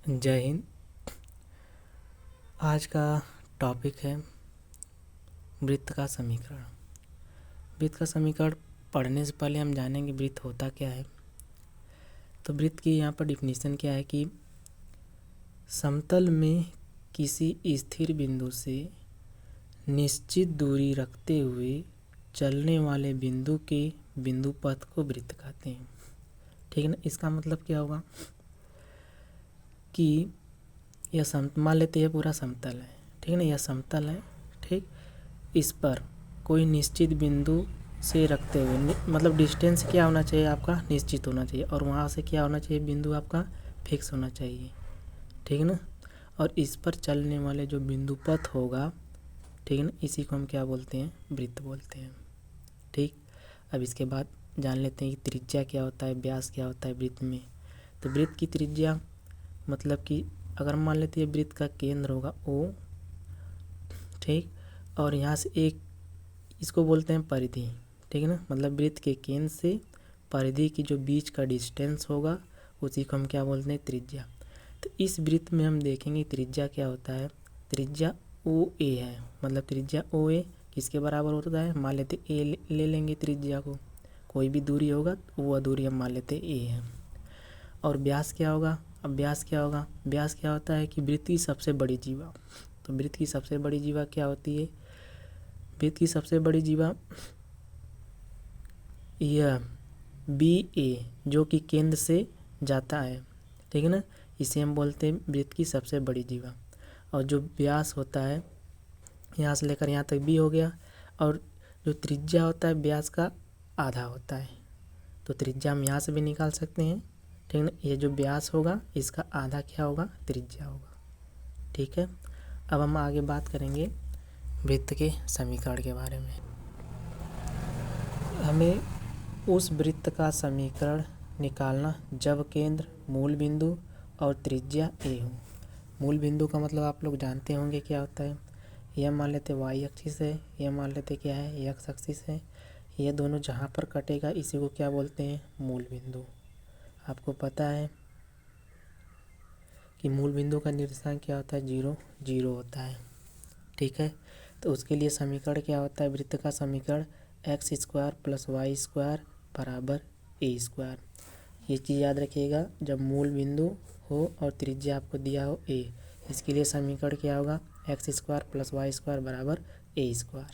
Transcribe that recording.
जय हिंद। आज का टॉपिक है वृत्त का समीकरण। वृत्त का समीकरण पढ़ने से पहले हम जानेंगे वृत्त होता क्या है। तो वृत्त की यहाँ पर डिफिनीशन क्या है कि समतल में किसी स्थिर बिंदु से निश्चित दूरी रखते हुए चलने वाले बिंदु के बिंदु पथ को वृत्त कहते हैं। ठीक है ना। इसका मतलब क्या होगा कि यह मान लेते हैं पूरा समतल है। ठीक है ना। यह समतल है। ठीक, इस पर कोई निश्चित बिंदु से रखते हुए मतलब डिस्टेंस क्या होना चाहिए आपका, निश्चित होना चाहिए, और वहाँ से क्या होना चाहिए, बिंदु आपका फिक्स होना चाहिए। ठीक है ना। और इस पर चलने वाले जो बिंदु पथ होगा, ठीक है ना, इसी को हम क्या बोलते हैं, वृत्त बोलते हैं। ठीक, अब इसके बाद जान लेते हैं कि त्रिज्या क्या होता है, व्यास क्या होता है वृत्त में। तो वृत्त की त्रिज्या मतलब कि अगर मान लेते हैं वृत्त का केंद्र होगा O, ठीक, और यहाँ से एक इसको बोलते हैं परिधि। ठीक है ना। मतलब वृत्त के केंद्र से परिधि की जो बीच का डिस्टेंस होगा उसी को हम क्या बोलते हैं, त्रिज्या। तो इस वृत्त में हम देखेंगे त्रिज्या क्या होता है। त्रिज्या OA है। मतलब त्रिज्या OA किसके बराबर होता है, मान लेते A ले लेंगे त्रिज्या को, कोई भी दूरी होगा वो दूरी हम मान लेते A है। और व्यास क्या होगा, अब व्यास क्या होगा, व्यास क्या होता है कि वृत्त की सबसे बड़ी जीवा। तो वृत्त की सबसे बड़ी जीवा क्या होती है, वृत्त की सबसे बड़ी जीवा यह BA जो कि केंद्र से जाता है। ठीक है ना। इसे हम बोलते हैं वृत्त की सबसे बड़ी जीवा। और जो व्यास होता है यहाँ से लेकर यहाँ तक B हो गया, और जो त्रिज्या होता है व्यास का आधा होता है। तो त्रिज्या हम यहाँ से भी निकाल सकते हैं। ठीक है ना। ये जो व्यास होगा इसका आधा क्या होगा, त्रिज्या होगा। ठीक है। अब हम आगे बात करेंगे वृत्त के समीकरण के बारे में। हमें उस वृत्त का समीकरण निकालना जब केंद्र, मूल बिंदु और त्रिज्या A हो। मूल बिंदु का मतलब आप लोग जानते होंगे क्या होता है। यह मान लेते y एक्सिस है, यह मान लेते क्या है, x एक्सिस है। ये दोनों जहाँ पर कटेगा इसी को क्या बोलते हैं, मूल बिंदु। आपको पता है कि मूल बिंदु का निर्देशांक क्या होता है, 0 0 होता है। ठीक है। तो उसके लिए समीकरण क्या होता है, वृत्त का समीकरण x² + y² बराबर A²। ये चीज़ याद रखिएगा, जब मूल बिंदु हो और त्रिज्या आपको दिया हो A, इसके लिए समीकरण क्या होगा, x² + y² बराबर A²।